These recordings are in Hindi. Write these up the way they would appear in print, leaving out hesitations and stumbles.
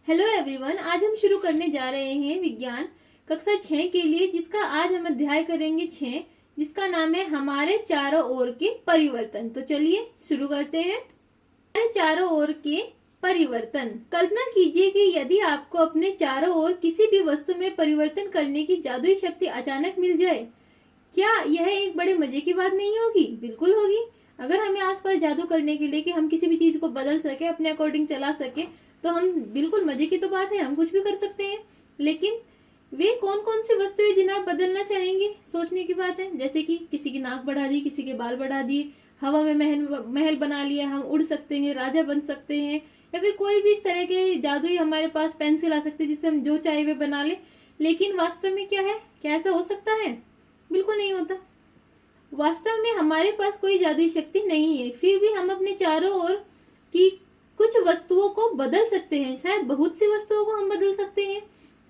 हेलो एवरीवन, आज हम शुरू करने जा रहे हैं विज्ञान कक्षा 6 के लिए, जिसका आज हम अध्याय करेंगे 6, जिसका नाम है हमारे चारों ओर के परिवर्तन। तो चलिए शुरू करते हैं। हमारे चारों ओर के परिवर्तन। कल्पना कीजिए कि यदि आपको अपने चारों ओर किसी भी वस्तु में परिवर्तन करने की जादुई शक्ति अचानक मिल जाए, क्या यह एक बड़े मजे की बात नहीं होगी? बिल्कुल होगी। अगर हमें आसपास जादू करने के लिए कि हम किसी भी चीज को बदल सके, अपने अकॉर्डिंग चला सके, तो हम बिल्कुल मजे की तो बात है, हम कुछ भी कर सकते हैं। लेकिन वे कौन कौन सी वस्तुएं जिन्हें आप बदलना चाहेंगे, सोचने की बात है। जैसे कि किसी की नाक बढ़ा दी, किसी के बाल बढ़ा दिए, हवा में महल बना लिया, हम उड़ सकते हैं, राजा बन सकते हैं, या फिर कोई भी इस तरह के जादुई हमारे पास पेंसिल आ सकती है जिससे हम जो चाहे वे बना ले। लेकिन वास्तव में क्या है? क्या ऐसा हो सकता है? बिल्कुल नहीं होता। वास्तव में हमारे पास कोई जादुई शक्ति नहीं है, फिर भी हम अपने चारों ओर की कुछ वस्तुओं को बदल सकते हैं। शायद बहुत सी वस्तुओं को हम बदल सकते हैं।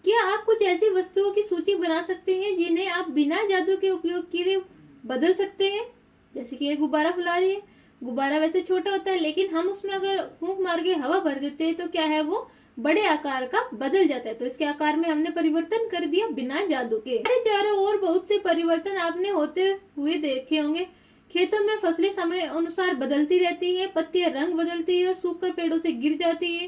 क्या आप कुछ ऐसी वस्तुओं की सूची बना सकते हैं जिन्हें आप बिना जादू के उपयोग किए बदल सकते हैं? जैसे कि एक गुब्बारा फुला रही है। गुब्बारा वैसे छोटा होता है, लेकिन हम उसमें अगर फूंक मार के हवा भर देते हैं तो क्या है, वो बड़े आकार का बदल जाता है। तो इसके आकार में हमने परिवर्तन कर दिया बिना जादू के। हमारे चारों ओर बहुत से परिवर्तन आपने होते हुए देखे होंगे। खेतों में फसलें समय अनुसार बदलती रहती हैं, पत्तियां रंग बदलती है, सूखकर पेड़ों से गिर जाती है,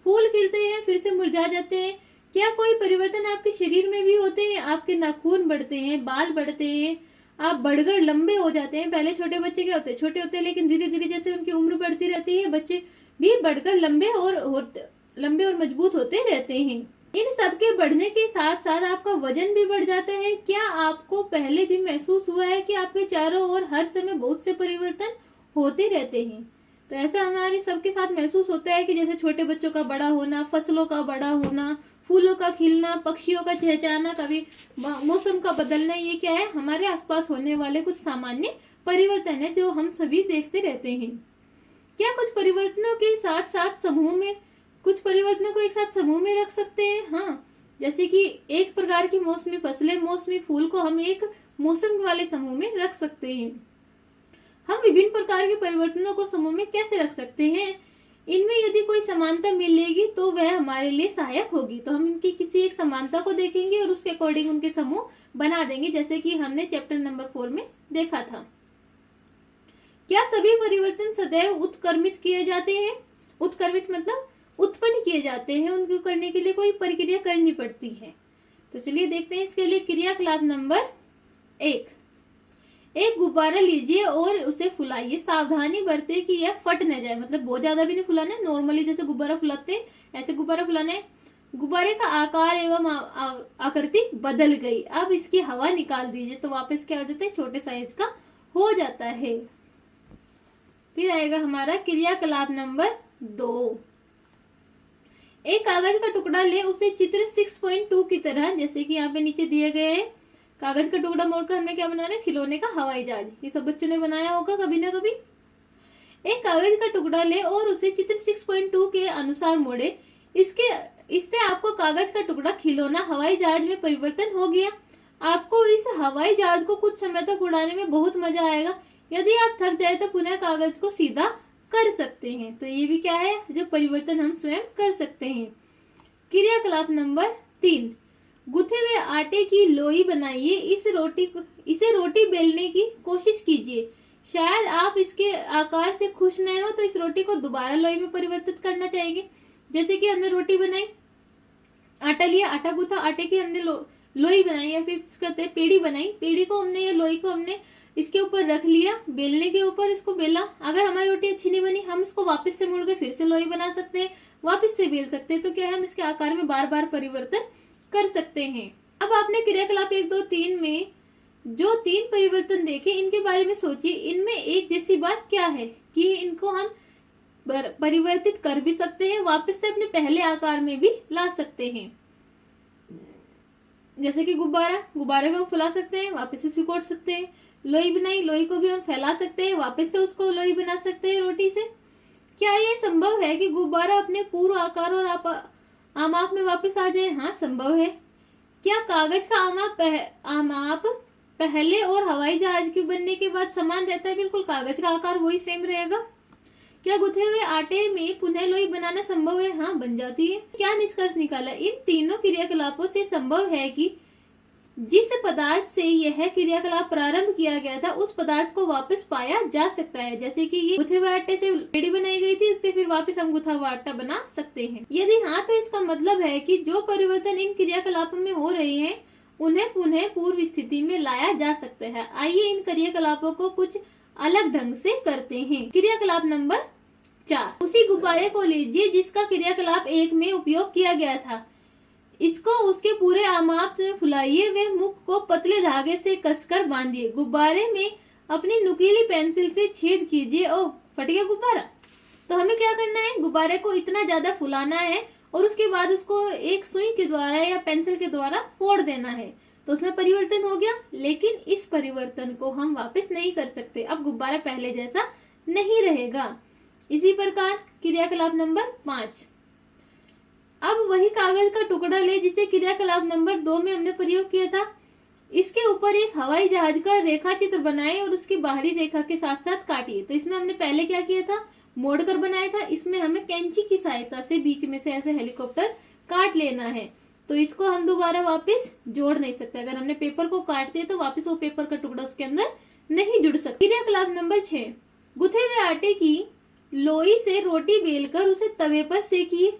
फूल खिलते हैं फिर से मुरझा जाते हैं। क्या कोई परिवर्तन आपके शरीर में भी होते हैं? आपके नाखून बढ़ते हैं, बाल बढ़ते हैं, आप बढ़कर लंबे हो जाते हैं। पहले छोटे बच्चे क्या होते हैं? छोटे होते हैं, लेकिन धीरे धीरे जैसे उनकी उम्र बढ़ती रहती है, बच्चे भी बढ़कर लंबे और मजबूत होते रहते हैं। इन सब के बढ़ने के साथ साथ आपका वजन भी बढ़ जाता है। क्या आपको पहले भी महसूस हुआ है कि आपके चारों ओर हर समय बहुत से परिवर्तन होते रहते हैं? तो ऐसा हमारे सबके साथ महसूस होता है कि जैसे छोटे बच्चों का बड़ा होना, फसलों का बड़ा होना, फूलों का खिलना, पक्षियों का चहचहाना, कभी मौसम का बदलना, ये क्या है? हमारे आसपास होने वाले कुछ सामान्य परिवर्तन है जो हम सभी देखते रहते हैं। क्या कुछ परिवर्तनों के साथ साथ कुछ परिवर्तनों को एक साथ समूह में रख सकते हैं? हाँ, जैसे कि एक प्रकार की मौसमी फसलें, मौसमी फूल को हम एक मौसम वाले समूह में रख सकते हैं। हम विभिन्न प्रकार के परिवर्तनों को समूह में कैसे रख सकते हैं? इनमें यदि कोई समानता मिलेगी तो वह हमारे लिए सहायक होगी। तो हम इनकी किसी एक समानता को देखेंगे और उसके अकॉर्डिंग उनके समूह बना देंगे, जैसे कि हमने चैप्टर नंबर 4 में देखा था। क्या सभी परिवर्तन सदैव उत्क्रमित किए जाते हैं? उत्क्रमित मतलब उत्पन्न किए जाते हैं, उनको करने के लिए कोई प्रक्रिया करनी पड़ती है। तो चलिए देखते हैं इसके लिए क्रियाकलाप नंबर 1। एक गुब्बारा लीजिए और उसे फुलाइए। सावधानी बरते कि यह फट न जाए, मतलब बहुत ज्यादा भी नहीं फुलाना है, नॉर्मली जैसे गुब्बारा फुलाते हैं ऐसे गुब्बारा फुलाना है। गुब्बारे का आकार एवं आकृति बदल गई। अब इसकी हवा निकाल दीजिए तो वापस क्या हो जाता है? छोटे साइज का हो जाता है। फिर आएगा हमारा क्रियाकलाप नंबर 2। एक कागज का टुकड़ा ले, उसे चित्र 6.2 की तरह, जैसे कि यहाँ पे नीचे दिए गए हैं, कागज का टुकड़ा मोड़कर हमें क्या बनाना है? खिलौने का हवाई जहाज। ये सब बच्चों ने बनाया होगा कभी ना कभी। एक कागज का टुकड़ा ले और उसे चित्र 6.2 के अनुसार मोड़े। इससे आपको कागज का टुकड़ा खिलौना हवाई जहाज में परिवर्तन हो गया। आपको इस हवाई जहाज को कुछ समय तक उड़ाने में बहुत मजा आएगा। यदि आप थक जाए तो पुनः कागज को सीधा कर सकते हैं। तो ये भी क्या है, जो परिवर्तन हम स्वयं कर सकते हैं। क्रियाकलाप नंबर 3। गुथे हुए आटे की लोई बनाइए। इसे रोटी बेलने की कोशिश कीजिए। शायद आप इसके आकार से खुश न हो तो इस रोटी को दोबारा लोई में परिवर्तित करना चाहिए। जैसे कि हमने रोटी बनाई, आटा लिया, आटा गूथा, आटे की हमने लोई बनाई, या फिर कहते हैं पेड़ी बनाई। पेड़ी को हमने या लोई को हमने इसके ऊपर रख लिया, बेलने के ऊपर इसको बेला। अगर हमारी रोटी अच्छी नहीं बनी, हम इसको वापस से मोड़ के फिर से लोई बना सकते हैं, वापस से बेल सकते हैं। तो क्या है, हम इसके आकार में बार बार परिवर्तन कर सकते हैं। अब आपने क्रियाकलाप 1, 2, 3 में जो 3 परिवर्तन देखे, इनके बारे में सोचिए। इनमें एक जैसी बात क्या है कि इनको हम परिवर्तित कर भी सकते हैं, वापस से अपने पहले आकार में भी ला सकते हैं। जैसे कि गुब्बारे को फुला सकते हैं, वापस से सिकोड़ सकते हैं। लोई बनाई, लोई को भी हम फैला सकते हैं, वापस से उसको लोई बना सकते हैं रोटी से। क्या ये संभव है कि गुब्बारा अपने पूर्व आकार और आमाप में वापस आ जाए? हाँ, संभव है। क्या कागज का आमाप पहले और हवाई जहाज के बनने के बाद समान रहता है? बिल्कुल, कागज का आकार वही सेम रहेगा। क्या गुथे हुए आटे में पुनः लोई बनाना संभव है? हाँ, बन जाती है। क्या निष्कर्ष निकाला? इन तीनों क्रियाकलापों से संभव है कि जिस पदार्थ से यह क्रियाकलाप प्रारंभ किया गया था उस पदार्थ को वापस पाया जा सकता है। जैसे कि ये गुथे हुए आटे से पेड़ी बनाई गई थी, उससे फिर वापस हम गुथा हुआ आटा बना सकते हैं। यदि हाँ, तो इसका मतलब है कि जो परिवर्तन इन क्रियाकलापों में हो रहे हैं उन्हें पुनः पूर्व स्थिति में लाया जा सकता है। आइए इन क्रियाकलापों को कुछ अलग ढंग से करते हैं। क्रियाकलाप नंबर 4, उसी गुब्बारे को लीजिए जिसका क्रियाकलाप 1 में उपयोग किया गया था। इसको उसके पूरे आमाप में फुलाइए व मुख को पतले धागे से कसकर बांधिए। गुब्बारे में अपनी नुकीली पेंसिल से छेद कीजिए। ओह, फट गया गुब्बारा। तो हमें क्या करना है? गुब्बारे को इतना ज्यादा फुलाना है और उसके बाद उसको एक सुई के द्वारा या पेंसिल के द्वारा फोड़ देना है। तो उसमें परिवर्तन हो गया, लेकिन इस परिवर्तन को हम वापस नहीं कर सकते। अब गुब्बारा पहले जैसा नहीं रहेगा। इसी प्रकार क्रियाकलाप नंबर 5, अब वही कागज का टुकड़ा ले जिसे क्रियाकलाप नंबर 2 में हमने प्रयोग किया था। इसके ऊपर एक हवाई जहाज का रेखा चित्र बनाए और उसकी बाहरी रेखा के साथ साथ काटिए। तो इसमें हमने पहले क्या किया था? मोड़कर बनाया था। इसमें हमें कैंची की सहायता से बीच में से ऐसे हेलीकॉप्टर काट लेना है। तो इसको हम दोबारा वापस जोड़ नहीं सकते। अगर हमने पेपर को काट दिया तो वापस वो पेपर का टुकड़ा उसके अंदर नहीं जुड़ सकता। क्रियाकलाप नंबर 6, गुथे हुए आटे की लोई से रोटी बेलकर उसे तवे पर सेकिए।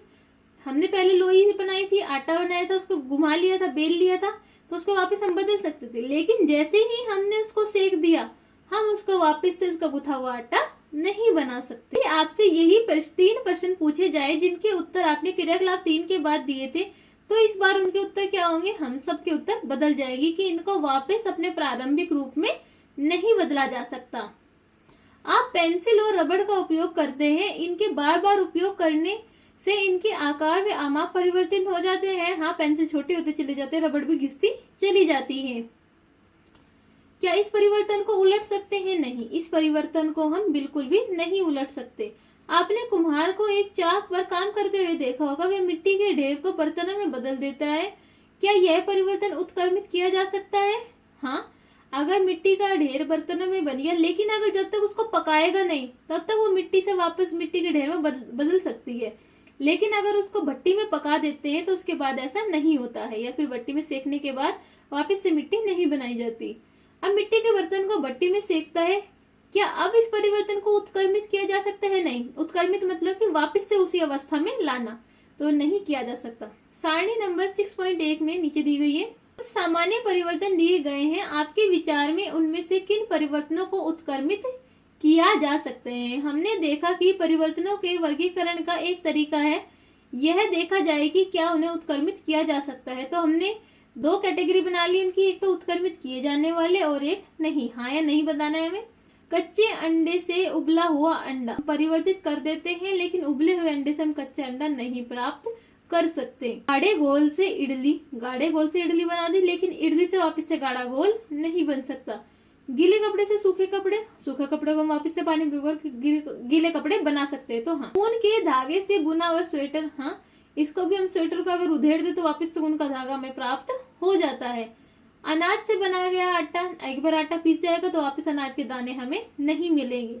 हमने पहले लोई बनाई थी, आटा बनाया था, उसको घुमा लिया था, बेल लिया था, तो उसको वापस हम बदल सकते थे। लेकिन जैसे ही हमने उसको सेक दिया, हम उसको वापस से उसका गुथा हुआ आटा नहीं बना सकते। आपसे यही 3 प्रश्न पूछे जाए जिनके उत्तर आपने क्रियाकलाप 3 के बाद दिए थे, तो इस बार उनके उत्तर क्या होंगे? हम सबके उत्तर बदल जाएगी कि इनको वापस अपने प्रारंभिक रूप में नहीं बदला जा सकता। आप पेंसिल और रबड़ का उपयोग करते हैं, इनके बार बार उपयोग करने से इनके आकार व आमाप परिवर्तित हो जाते हैं। हाँ, पेंसिल छोटी होते चले जाते हैं, रबड़ भी घिसती चली जाती है। क्या इस परिवर्तन को उलट सकते हैं? नहीं, इस परिवर्तन को हम बिल्कुल भी नहीं उलट सकते। आपने कुम्हार को एक चाक पर काम करते हुए देखा होगा, वह मिट्टी के ढेर को बर्तनों में बदल देता है। क्या यह परिवर्तन उत्क्रमित किया जा सकता है? हाँ, अगर मिट्टी का ढेर बर्तनों में बन गया, लेकिन अगर जब तक उसको पकाएगा नहीं तब तक वो मिट्टी से वापस मिट्टी के ढेर में बदल सकती है। लेकिन अगर उसको भट्टी में पका देते हैं तो उसके बाद ऐसा नहीं होता है, या फिर भट्टी में सेकने के बाद वापस से मिट्टी नहीं बनाई जाती। अब मिट्टी के बर्तन को भट्टी में सेकता है, क्या अब इस परिवर्तन को उत्क्रमित किया जा सकता है? नहीं, उत्क्रमित मतलब कि वापस से उसी अवस्था में लाना, तो नहीं किया जा सकता। सारणी नंबर 6.1 में नीचे दी गई है, कुछ सामान्य परिवर्तन दिए गए हैं। आपके विचार में उनमें से किन परिवर्तनों को उत्क्रमित किया जा सकते हैं? हमने देखा कि परिवर्तनों के वर्गीकरण का एक तरीका है यह देखा जाए कि क्या उन्हें उत्क्रमित किया जा सकता है। तो हमने 2 कैटेगरी बना ली उनकी, एक तो उत्क्रमित किए जाने वाले और एक नहीं। हाँ या नहीं बताना है हमें। कच्चे अंडे से उबला हुआ अंडा परिवर्तित कर देते हैं, लेकिन उबले हुए अंडे से हम कच्चा अंडा नहीं प्राप्त कर सकते। गाढ़े घोल से इडली बना दी, लेकिन इडली से वापस से गाढ़ा घोल नहीं बन सकता। गीले कपड़े से सूखे कपड़े को हम वापस से पानी भिगोकर गीले कपड़े बना सकते हैं। तो हाँ, ऊन के धागे से बुना हुआ स्वेटर, हाँ, इसको भी हम स्वेटर को अगर उधेड़ दे तो वापस से ऊन का धागा में प्राप्त हो जाता है। अनाज से बना गया आटा, एक बार आटा पीस जाएगा तो वापस अनाज के दाने हमें नहीं मिलेंगे।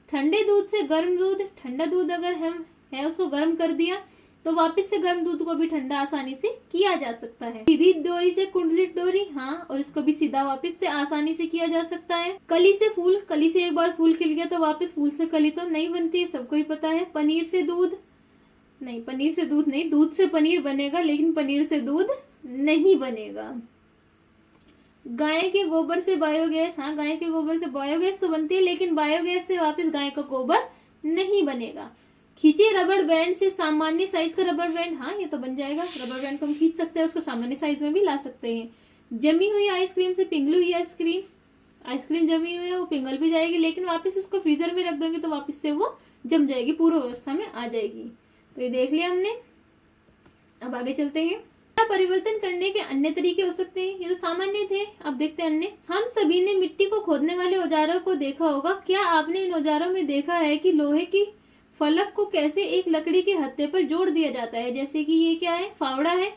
ठंडे दूध से गर्म दूध, ठंडा दूध अगर हम है उसको गर्म कर दिया तो वापस से गर्म दूध को भी ठंडा आसानी से किया जा सकता है। सीधी डोरी से कुंडलित डोरी, हाँ, और इसको भी सीधा वापस से आसानी से किया जा सकता है। कली से फूल, कली से एक बार फूल खिल गया तो वापस फूल से कली तो नहीं बनती है, सबको ही पता है। पनीर से दूध नहीं, पनीर से दूध नहीं, दूध से पनीर बनेगा, लेकिन पनीर से दूध नहीं बनेगा। गाय के गोबर से बायोगैस, हाँ, गाय के गोबर से बायोगैस तो बनती है, लेकिन बायोगैस से वापस गाय का गोबर नहीं बनेगा। खींचे रबड़ बैंड से सामान्य साइज का रबड़ बैंड, हाँ, ये तो बन जाएगा। रबड़ बैंड को हम खींच सकते हैं, उसको सामान्य साइज में भी ला सकते हैं। जमी हुई आइसक्रीम से पिघली हुई आइसक्रीम जमी हुई है, वो पिघल भी जाएगी, लेकिन वापस उसको फ्रीजर में रख दोगे तो वापस से वो जम जाएगी, पूर्व अवस्था में आ जाएगी। तो ये देख लिया हमने। अब आगे चलते हैं। क्या परिवर्तन करने के अन्य तरीके हो सकते हैं? ये तो सामान्य थे, अब देखते हैं अन्य। हम सभी ने मिट्टी को खोदने वाले औजारों को देखा होगा। क्या आपने इन औजारों में देखा है कि लोहे की फलक को कैसे एक लकड़ी के हत्थे पर जोड़ दिया जाता है? जैसे कि ये क्या है, फावड़ा है।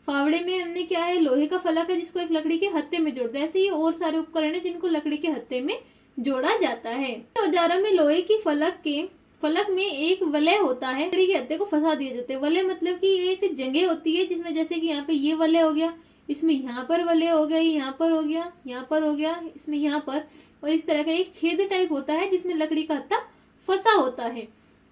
फावड़े में हमने क्या है, लोहे का फलक है जिसको एक लकड़ी के हत्थे में जोड़ते हैं। ऐसे ही और सारे उपकरण है जिनको लकड़ी के हत्थे में जोड़ा जाता है। औजारों में लोहे की फलक के फलक में एक वलय होता है, लकड़ी के हत्थे को फंसा दिए जाते हैं। वलय मतलब कि एक जगह होती है जिसमें जैसे कि यहाँ पे ये वलय हो गया, इसमें यहाँ पर वलय हो गया, यहाँ पर हो गया, यहाँ पर हो गया, इसमें यहाँ पर, और इस तरह का एक छेद टाइप होता है जिसमें लकड़ी का हत्था फंसा होता है।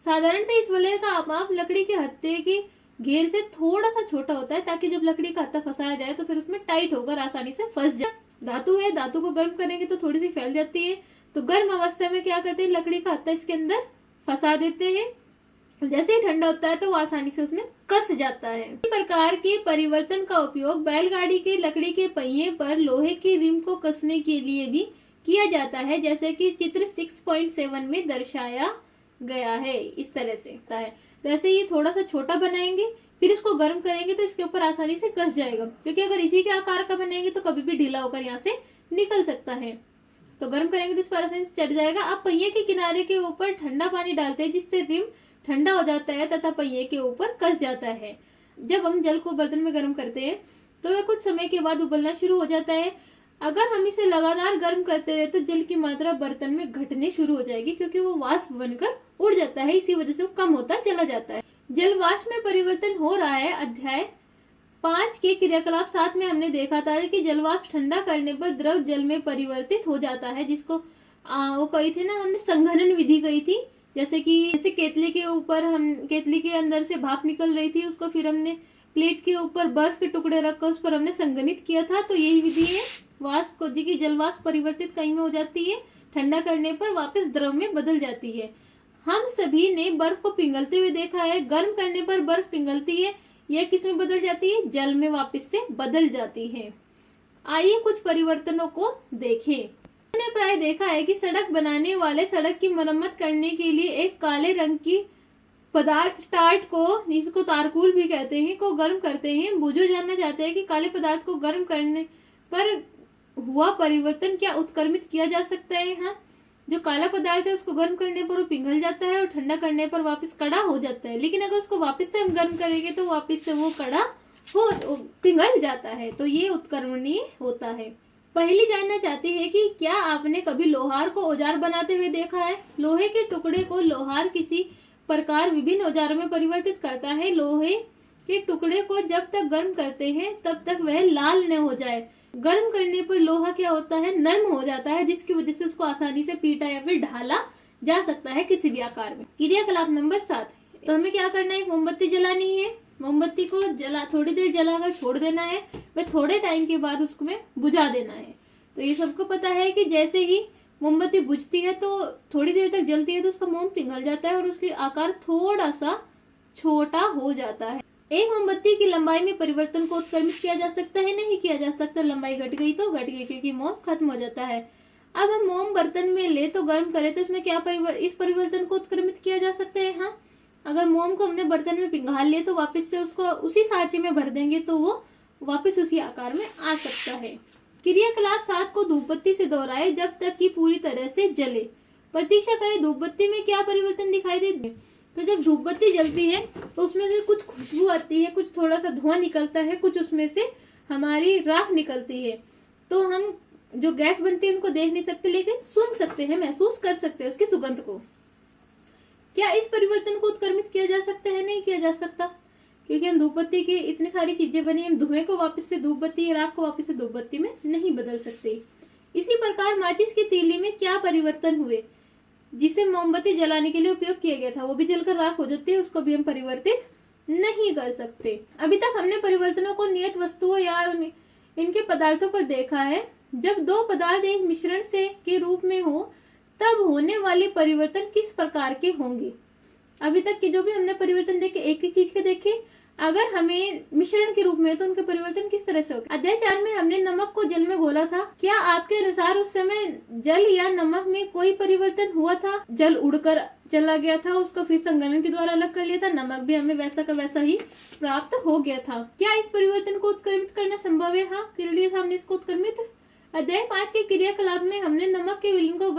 साधारणतः इस वलय का माप लकड़ी के हत्थे के घेर से थोड़ा सा छोटा होता है ताकि जब लकड़ी का हत्था फंसाया जाए तो फिर उसमें टाइट होकर आसानी से फंस जाए। धातु है, धातु को गर्म करेंगे तो थोड़ी सी फैल जाती है, तो गर्म अवस्था में क्या करते हैं, लकड़ी का हत्था इसके अंदर फंसा देते हैं। जैसे ही ठंडा होता है तो वो आसानी से उसमें कस जाता है। इस प्रकार के परिवर्तन का उपयोग बैलगाड़ी के लकड़ी के पहिए पर लोहे की रिम को कसने के लिए भी किया जाता है, जैसे कि चित्र 6.7 में दर्शाया गया है। इस तरह से होता है। तो ऐसे ये थोड़ा सा छोटा बनाएंगे, फिर इसको गर्म करेंगे तो इसके ऊपर आसानी से कस जाएगा, क्योंकि अगर इसी के आकार का बनाएंगे तो कभी भी ढीला होकर यहाँ से निकल सकता है। तो गर्म करेंगे तो इस पर आसानी से चढ़ जाएगा। अब पहिए के किनारे के ऊपर ठंडा पानी डालते हैं जिससे रिम ठंडा हो जाता है तथा पहिए के ऊपर कस जाता है। जब हम जल को बर्तन में गर्म करते हैं तो वह कुछ समय के बाद उबलना शुरू हो जाता है। अगर हम इसे लगातार गर्म करते रहे तो जल की मात्रा बर्तन में घटने शुरू हो जाएगी, क्योंकि वो वाष्प बनकर उड़ जाता है, इसी वजह से वो कम होता चला जाता है। जल वाष्प में परिवर्तन हो रहा है। अध्याय 5 के क्रियाकलाप 7 में हमने देखा था कि जल वाष्प ठंडा करने पर द्रव जल में परिवर्तित हो जाता है, जिसको वो कही थी ना हमने, संघनन विधि कही थी। जैसे केतली के ऊपर हम केतली के अंदर से भाप निकल रही थी, उसको फिर हमने प्लेट के ऊपर बर्फ के टुकड़े रखकर उस पर हमने संघनित किया था। तो यही विधि है वाष्प को, जी की जल वाष्प परिवर्तित कहीं में हो जाती है, ठंडा करने पर वापस द्रव में बदल जाती है। हम सभी ने बर्फ को पिघलते हुए देखा है। गर्म करने पर बर्फ पिघलती है, यह किस में बदल जाती है, जल में वापस से बदल जाती है। आइए कुछ परिवर्तनों को देखें। हमने प्राय देखा है कि सड़क बनाने वाले सड़क की मरम्मत करने के लिए एक काले रंग की पदार्थ टार्ट को, जिसको तारकुल भी कहते हैं, को गर्म करते हैं। बुझो जानना चाहते हैं कि काले पदार्थ को गर्म करने पर हुआ परिवर्तन क्या उत्क्रमित किया जा सकता है। हाँ, जो काला पदार्थ है उसको गर्म करने पर वो पिघल जाता है और ठंडा करने पर वापस कड़ा हो जाता है, लेकिन अगर उसको वापस से हम गर्म करेंगे तो वापस से वो कड़ा हो पिघल जाता है। तो ये उत्क्रमणीय होता है। पहली जानना चाहती है कि क्या आपने कभी लोहार को औजार बनाते हुए देखा है। लोहे के टुकड़े को लोहार किसी प्रकार विभिन्न औजारों में परिवर्तित करता है। लोहे के टुकड़े को जब तक गर्म करते हैं तब तक वह लाल न हो जाए। गर्म करने पर लोहा क्या होता है, नरम हो जाता है, जिसकी वजह से उसको आसानी से पीटा या फिर ढाला जा सकता है किसी भी आकार में। क्रियाकलाप नंबर 7। तो हमें क्या करना है, मोमबत्ती जलानी है। मोमबत्ती को थोड़ी देर जलाकर छोड़ देना है, फिर थोड़े टाइम के बाद उसको में बुझा देना है। तो ये सबको पता है कि जैसे ही मोमबत्ती बुझती है तो थोड़ी देर तक जलती है तो उसका मोम पिघल जाता है और उसकी आकार थोड़ा सा छोटा हो जाता है। एक मोमबत्ती की लंबाई में परिवर्तन को उत्क्रमित किया जा सकता है, नहीं किया जा सकता। लंबाई घट गई तो घट गई, क्योंकि मोम खत्म हो जाता है। अब हम मोम बर्तन में ले तो गर्म करें तो इसमें क्या इस परिवर्तन को उत्क्रमित किया जा सकता है। हाँ, अगर मोम को हमने बर्तन में पिघाल लिया तो वापस से उसको उसी सांचे में भर देंगे तो वो वापस उसी आकार में आ सकता है। क्रियाकलाप 7 को धूपबत्ती से दोहराए जब तक कि पूरी तरह से जले। प्रतीक्षा करें धूपबत्ती में क्या परिवर्तन दिखाई देते। तो जब धूपबत्ती जलती है तो उसमें से कुछ खुशबू आती है, कुछ थोड़ा सा धुआं निकलता है, कुछ उसमें से हमारी राख निकलती है। तो हम जो गैस बनती है उनको देख नहीं सकते, लेकिन सूंघ सकते हैं, महसूस कर सकते हैं उसकी सुगंध को। क्या इस परिवर्तन को उत्क्रमित किया जा सकता है, नहीं किया जा सकता, क्योंकि हम धूपबत्ती की इतनी सारी चीजें बनी, हम धुएं को वापस से धूपबत्ती, राख को वापस से धूपबत्ती में नहीं बदल सकते। इसी प्रकार माचिस की तीली में क्या परिवर्तन हुए, जिसे मोमबत्ती जलाने के लिए उपयोग किया गया था वो भी जलकर राख हो जाती है, उसको भी हम परिवर्तित नहीं कर सकते। अभी तक हमने परिवर्तनों को नियत वस्तुओं या इनके पदार्थों पर देखा है। जब दो पदार्थ एक मिश्रण से के रूप में हो तब होने वाले परिवर्तन किस प्रकार के होंगे। अभी तक के जो भी हमने परिवर्तन देखे एक ही चीज के देखे, अगर हमें मिश्रण के रूप में तो उनके परिवर्तन किस तरह से होंगे। अध्याय 4 में हमने नमक को जल में घोला था। क्या आपके अनुसार उस समय जल या नमक में कोई परिवर्तन हुआ था। जल उड़कर चला गया था, उसको फिर संघनन के द्वारा अलग कर लिया था, नमक भी हमें वैसा का वैसा ही प्राप्त हो गया था। क्या इस परिवर्तन को उत्क्रमित करना संभव है। हाँ, कर लिया था हमने इसको उत्क्रमित। अध्याय 5 के क्रियाकलाप में हमने नमक के विलीन को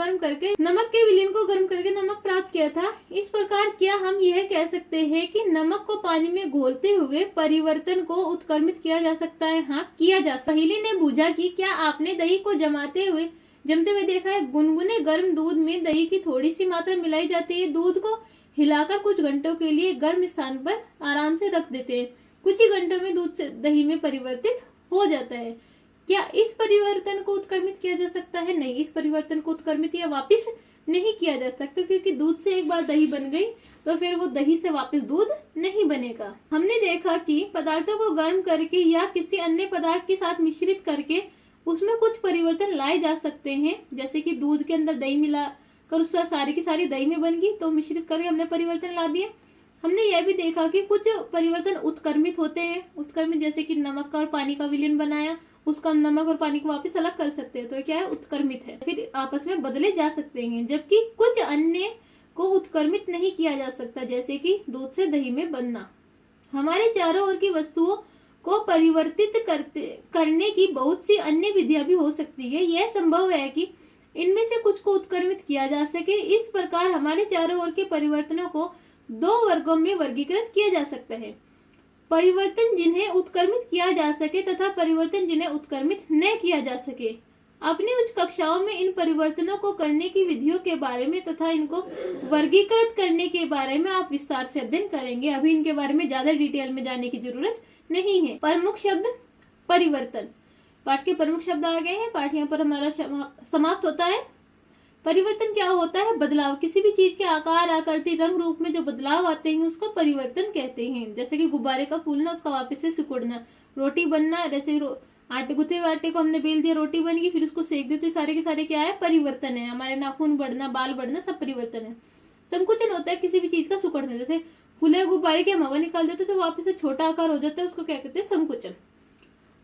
गर्म करके नमक प्राप्त किया था। इस प्रकार क्या हम यह कह सकते हैं कि नमक को पानी में घोलते हुए परिवर्तन को उत्क्रमित किया जा सकता है। हाँ, किया जा सकता है। सहेली ने पूछा कि क्या आपने दही को जमते हुए देखा है। गुनगुने गर्म दूध में दही की थोड़ी सी मात्रा मिलाई जाती है। दूध को हिलाकर कुछ घंटों के लिए गर्म स्थान पर आराम से रख देते हैं। कुछ ही घंटों में दूध से दही में परिवर्तित हो जाता है। क्या इस परिवर्तन को उत्क्रमित किया जा सकता है? नहीं, इस परिवर्तन को उत्क्रमित या वापिस नहीं किया जा सकता, क्योंकि दूध से एक बार दही बन गई तो फिर वो दही से वापस दूध नहीं बनेगा। हमने देखा कि पदार्थों को गर्म करके या किसी अन्य पदार्थ के साथ मिश्रित करके उसमें कुछ परिवर्तन लाए जा सकते हैं। जैसे कि दूध के अंदर दही मिला कर उसका सारी की सारी दही में बन गई, तो मिश्रित करके हमने परिवर्तन ला दिए। हमने यह भी देखा कि कुछ परिवर्तन उत्क्रमित होते हैं। उत्क्रमित जैसे कि नमक का और पानी का विलयन बनाया, उसका नमक और पानी को वापस अलग कर सकते हैं, तो क्या है? उत्क्रमित है। फिर आपस में बदले जा सकते हैं। जबकि कुछ अन्य को उत्क्रमित नहीं किया जा सकता, जैसे कि दूध से दही में बनना। हमारे चारों ओर की वस्तुओं को परिवर्तित करने की बहुत सी अन्य विधियां भी हो सकती है। यह संभव है कि इनमें से कुछ को उत्क्रमित किया जा सके। इस प्रकार हमारे चारों ओर के परिवर्तनों को दो वर्गों में वर्गीकृत किया जा सकता है: परिवर्तन जिन्हें उत्क्रमित किया जा सके तथा परिवर्तन जिन्हें उत्क्रमित न किया जा सके। अपनी उच्च कक्षाओं में इन परिवर्तनों को करने की विधियों के बारे में तथा इनको वर्गीकृत करने के बारे में आप विस्तार से अध्ययन करेंगे। अभी इनके बारे में ज्यादा डिटेल में जाने की जरूरत नहीं है। प्रमुख शब्द परिवर्तन। पाठ के प्रमुख शब्द आ गए हैं। पाठ यहाँ पर हमारा समाप्त होता है। परिवर्तन क्या होता है? बदलाव। किसी भी चीज के आकार, आकृति, रंग, रूप में जो बदलाव आते हैं उसको परिवर्तन कहते हैं। जैसे कि गुब्बारे का फूलना, उसका वापस से सिकुड़ना, रोटी बनना, जैसे आटे गुथे हुए आटे को हमने बेल दिया, रोटी बन गई, फिर उसको सेक दिया, तो सारे के सारे क्या है? परिवर्तन है। हमारे नाखून बढ़ना, बाल बढ़ना, सब परिवर्तन है। संकुचन होता है किसी भी चीज का सिकुड़ना। जैसे फूले गुब्बारे की हम हवा निकाल देते तो वापस से छोटा आकार हो जाता है, उसको क्या कहते हैं? संकुचन।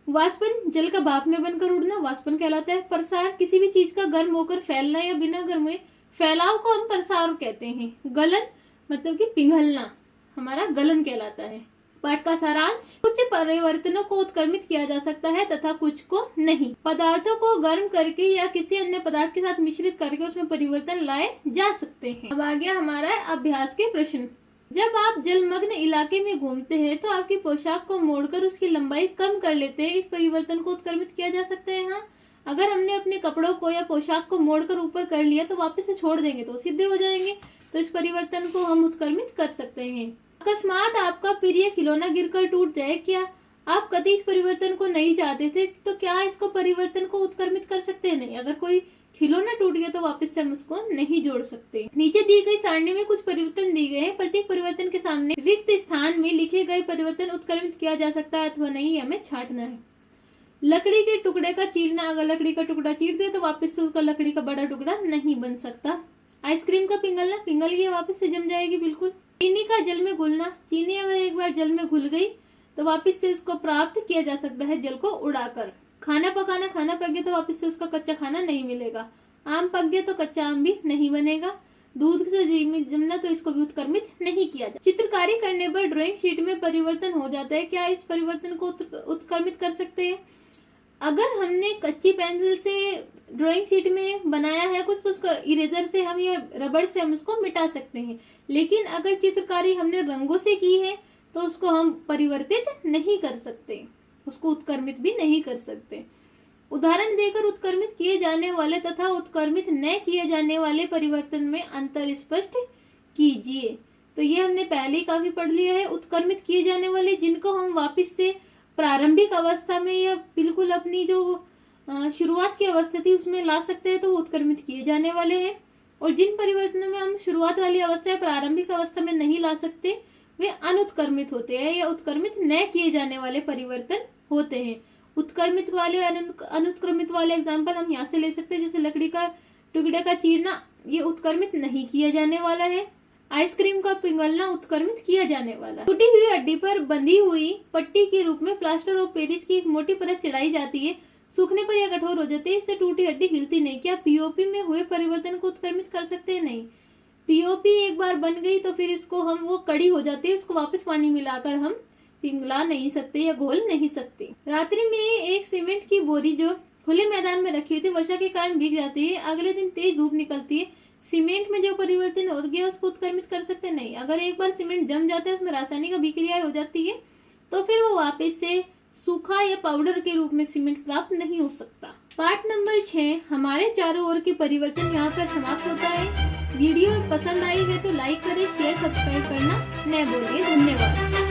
वाष्पन, जल का भाप में बनकर उड़ना, वाष्पन कहलाता है। प्रसार, किसी भी चीज का गर्म होकर फैलना या बिना गर्म हुए फैलाव को हम प्रसार कहते हैं। गलन मतलब कि पिघलना, हमारा गलन कहलाता है। पाठ का सारांश: कुछ परिवर्तनों को उत्क्रमित किया जा सकता है तथा कुछ को नहीं। पदार्थों को गर्म करके या किसी अन्य पदार्थ के साथ मिश्रित करके उसमें परिवर्तन लाए जा सकते हैं। अब आ गया हमारा अभ्यास के प्रश्न। जब आप जलमग्न इलाके में घूमते हैं तो आपकी पोशाक को मोड़कर उसकी लंबाई कम कर लेते हैं। इस परिवर्तन को उत्क्रमित किया जा सकता है। हाँ, अगर हमने अपने कपड़ों को या पोशाक को मोड़कर ऊपर कर लिया तो वापस से छोड़ देंगे तो सीधे हो जाएंगे, तो इस परिवर्तन को हम उत्क्रमित कर सकते हैं। अकस्मात आपका प्रिय खिलौना गिरकर टूट जाए, क्या आप कभी इस परिवर्तन को नहीं चाहते थे, तो क्या इसको परिवर्तन को उत्क्रमित कर सकते हैं? नहीं। अगर कोई खिलौना टूट गया तो वापस से हम उसको नहीं जोड़ सकते। नीचे दी गई सारणी में कुछ परिवर्तन दिए गए हैं। प्रत्येक परिवर्तन के सामने रिक्त स्थान में लिखे गए परिवर्तन उत्क्रमित किया जा सकता है अथवा नहीं, हमें छांटना है। लकड़ी के टुकड़े का चीरना, अगर लकड़ी का टुकड़ा चीर दे तो वापस से उसका लकड़ी का बड़ा टुकड़ा नहीं बन सकता। आइसक्रीम का पिघलना, पिघल गया वापस से जम जाएगी बिल्कुल। चीनी का जल में घुलना, चीनी अगर एक बार जल में घुल गई तो वापस से इसको प्राप्त किया जा सकता है जल को उड़ाकर। खाना पकाना, खाना पक गया तो वापस से उसका कच्चा खाना नहीं मिलेगा। आम पक गया तो कच्चा आम भी नहीं बनेगा। दूध से घी में जमना, तो इसको भी उत्क्रमित नहीं किया जाता। चित्रकारी करने पर ड्राइंग शीट में परिवर्तन हो जाता है, क्या इस परिवर्तन को उत्क्रमित कर सकते हैं? अगर हमने कच्ची पेंसिल से ड्राइंग शीट में बनाया है कुछ, तो उसको इरेजर से हम या रबड़ से हम उसको मिटा सकते हैं। लेकिन अगर चित्रकारी हमने रंगों से की है तो उसको हम परिवर्तित नहीं कर सकते, उसको उत्क्रमित भी नहीं कर सकते। उदाहरण देकर उत्क्रमित किए जाने वाले तथा उत्क्रमित न किए जाने वाले परिवर्तन में अंतर स्पष्ट कीजिए। तो ये हमने पहले ही काफी पढ़ लिया है। उत्क्रमित किए जाने वाले जिनको हम वापस से प्रारंभिक अवस्था में या बिल्कुल अपनी जो शुरुआत की अवस्था थी उसमें ला सकते हैं, तो वो उत्क्रमित किए जाने वाले हैं। और जिन परिवर्तनों में हम शुरुआत वाली अवस्था या प्रारंभिक अवस्था में नहीं ला सकते, वे अनुत्क्रमित होते हैं या उत्क्रमित न किए जाने वाले परिवर्तन होते हैं। उत्क्रमित वाले अनुत्क्रमित वाले एग्जाम्पल हम यहाँ से ले सकते हैं, जैसे लकड़ी का टुकड़े का चीरना, ये उत्क्रमित नहीं किया जाने वाला है। आइसक्रीम का पिघलना उत्क्रमित किया जाने वाला। टूटी हुई हड्डी पर बंधी हुई पट्टी के रूप में प्लास्टर ऑफ पेरिस की एक मोटी परत चढ़ाई जाती है। सूखने पर यह कठोर हो जाती है, इससे टूटी हड्डी हिलती नहीं। क्या पीओपी में हुए परिवर्तन को उत्क्रमित कर सकते हैं? नहीं। पीओपी एक बार बन गई तो फिर इसको हम, वो कड़ी हो जाती है, उसको वापस पानी मिलाकर हम पिघला नहीं सकते या घोल नहीं सकते। रात्रि में एक सीमेंट की बोरी जो खुले मैदान में रखी हुई थी वर्षा के कारण भीग जाती है, अगले दिन तेज धूप निकलती है, सीमेंट में जो परिवर्तन हो गया उसको उत्क्रमित कर सकते नहीं। अगर एक बार सीमेंट जम जाता है, उसमें रासायनिक अभिक्रिया हो जाती है, तो फिर वो वापस से सूखा या पाउडर के रूप में सीमेंट प्राप्त नहीं हो सकता। पार्ट नंबर 6 हमारे चारों ओर के परिवर्तन यहाँ पर समाप्त होता है। वीडियो पसंद आई है तो लाइक करें, शेयर, सब्सक्राइब करना न भूलिए। धन्यवाद।